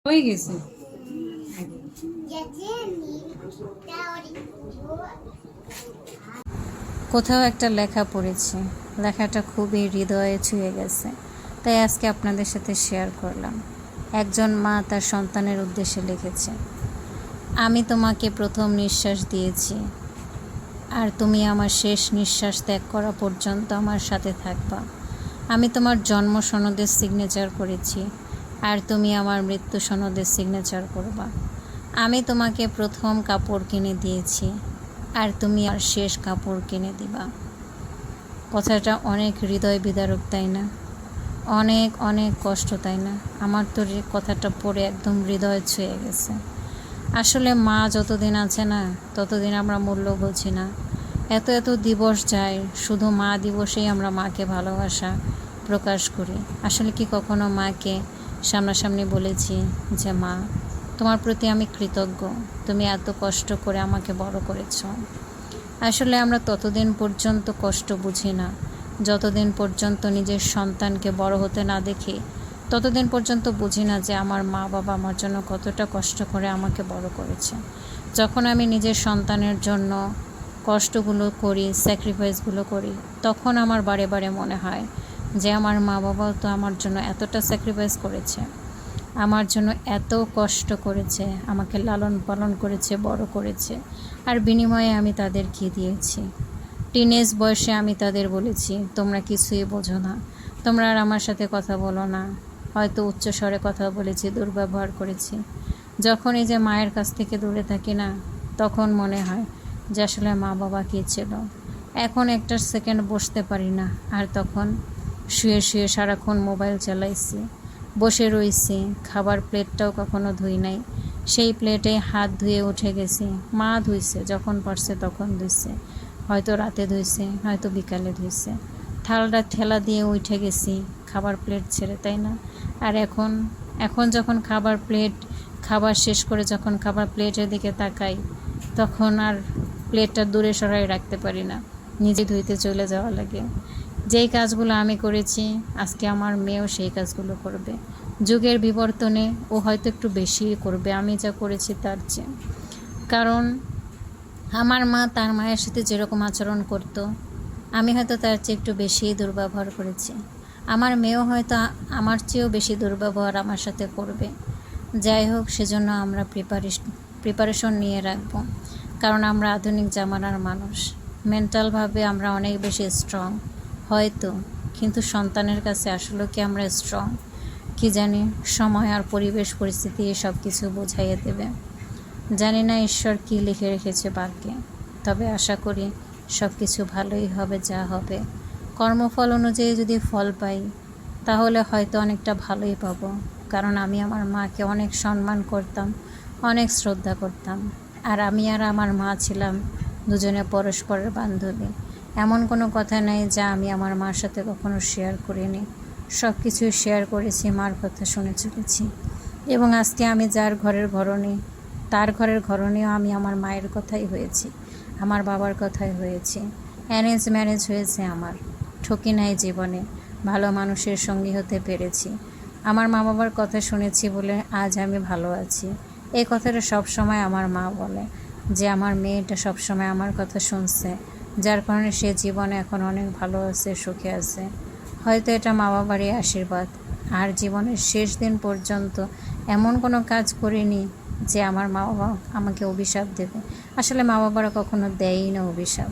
হয়ে গেছে। কোথাও একটা লেখা পড়েছি, লেখাটা খুবই হৃদয়ে ছুঁয়ে গেছে, তাই আজকে আপনাদের সাথে শেয়ার করলাম। একজন মা তার সন্তানের উদ্দেশ্যে লিখেছে, আমি তোমাকে প্রথম নিঃশ্বাস দিয়েছি, আর তুমি আমার শেষ নিঃশ্বাস ত্যাগ করা পর্যন্ত আমার সাথে থাকবা। আমি তোমার জন্ম সনদের সিগনেচার করেছি, আর তুমি আমার মৃত্যু সনদের সিগনেচার করবা। আমি তোমাকে প্রথম কাপড় কিনে দিয়েছি, আর তুমি আর শেষ কাপড় কিনে দিবা। কথাটা অনেক হৃদয় বিদারক, তাই না? অনেক অনেক কষ্ট, তাই না? আমার তো কথাটা পড়ে একদম হৃদয় ছুঁয়ে গেছে। আসলে মা যতদিন আছে না, ততদিন আমরা মূল্য বুঝি না। এত এত দিবস যায়, শুধু মা দিবসেই আমরা মাকে ভালোবাসা প্রকাশ করি। আসলে কি কখনো মাকে সামনাসামনি বলেছি যে মা, তোমার প্রতি আমি কৃতজ্ঞ, তুমি এত কষ্ট করে আমাকে বড় করেছ। আসলে আমরা ততদিন পর্যন্ত কষ্ট বুঝি না, যতদিন পর্যন্ত নিজের সন্তানকে বড় হতে না দেখি, ততদিন পর্যন্ত বুঝি না যে আমার মা বাবা আমার জন্য কতটা কষ্ট করে আমাকে বড় করেছে। যখন আমি নিজের সন্তানের জন্য কষ্টগুলো করি, স্যাক্রিফাইসগুলো করি, তখন আমার বারে বারে মনে হয় যে আমার মা বাবাও তো আমার জন্য এতটা স্যাক্রিফাইস করেছে, আমার জন্য এত কষ্ট করেছে, আমাকে লালন পালন করেছে, বড় করেছে, আর বিনিময়ে আমি তাদের কী দিয়েছি? টিনেজ বয়সে আমি তাদের বলেছি, তোমরা কিছুই বোঝো না, তোমরা আর আমার সাথে কথা বলো না। হয়তো উচ্চস্বরে কথা বলেছি, দুর্ব্যবহার করেছি। যখন এই যে মায়ের কাছ থেকে দূরে থাকি না, তখন মনে হয় যে আসলে মা বাবা কী ছিল। এখন একটা সেকেন্ড বসতে পারি না, আর তখন শুয়ে শুয়ে সারাক্ষণ মোবাইল চালাইছি, বসে রইছি, খাবার প্লেটটাও কখনো ধুই নাই, সেই প্লেটে হাত ধুয়ে উঠে গেছি। মা ধুইছে, যখন পারছে তখন ধুইছে, হয়তো রাতে ধুইছে, হয়তো বিকালে ধুইছে। থালটা ঠেলা দিয়ে উঠে গেছি খাবার প্লেট ছেড়ে, তাই না? আর এখন এখন যখন খাবার শেষ করে যখন খাবার প্লেটের দিকে তাকাই, তখন আর প্লেটটা দূরে সরাই রাখতে পারি না, নিজে ধুইতে চলে যাওয়া লাগে। যেই কাজগুলো আমি করেছি, আজকে আমার মেয়েও সেই কাজগুলো করবে। যুগের বিবর্তনে ও হয়তো একটু বেশিই করবে আমি যা করেছি তার চেয়ে। কারণ আমার মা তার মায়ের সাথে যেরকম আচরণ করত, আমি হয়তো তার চেয়ে একটু বেশিই দুর্ব্যবহার করেছি। আমার মেয়েও হয়তো আমার চেয়েও বেশি দুর্ব্যবহার আমার সাথে করবে। যাই হোক, সেজন্য আমরা প্রিপারেশন নিয়ে রাখবো, কারণ আমরা আধুনিক জামানার মানুষ। মেন্টালভাবে আমরা অনেক বেশি স্ট্রং হয়তো, কিন্তু সন্তানের কাছে আসলে কি আমরা স্ট্রং? কি জানি, সময় আর পরিবেশ পরিস্থিতি সব কিছু বোঝাইয়ে দেবে। জানি না ঈশ্বর কী লিখে রেখেছে ভাগ্যে, তবে আশা করি সব কিছু ভালোই হবে, যা হবে। কর্মফল অনুযায়ী যদি ফল পাই, তাহলে হয়তো অনেকটা ভালোই পাবো। কারণ আমি আমার মাকে অনেক সম্মান করতাম, অনেক শ্রদ্ধা করতাম। আর আমি আর আমার মা ছিলাম দুজনে পরস্পরের বান্ধবী। এমন কোনো কথা নেই যা আমি আমার মার সাথে কখনো শেয়ার করিনি। সব কিছুই শেয়ার করেছি, মার কথা শুনে চলেছি। এবং আজকে আমি যার ঘরের ঘরণী, তার ঘরের ঘরণীও আমি আমার মায়ের কথাই হয়েছি, আমার বাবার কথাই হয়েছি। অ্যারেঞ্জ ম্যারেজ হয়েছে আমার, ঠকি নাই জীবনে, ভালো মানুষের সঙ্গী হতে পেরেছি। আমার মা বাবার কথা শুনেছি বলে আজ আমি ভালো আছি। এই কথাটা সবসময় আমার মা বলে যে আমার মেয়েটা সবসময় আমার কথা শুনছে, যার কারণে সে জীবনে এখন অনেক ভালো আছে, সুখে আছে। হয়তো এটা মা বাবারই আশীর্বাদ। আর জীবনের শেষ দিন পর্যন্ত এমন কোনো কাজ করিনি যে আমার মা বাবা আমাকে অভিশাপ দেবে। আসলে মা বাবারা কখনো দেয়ই না অভিশাপ।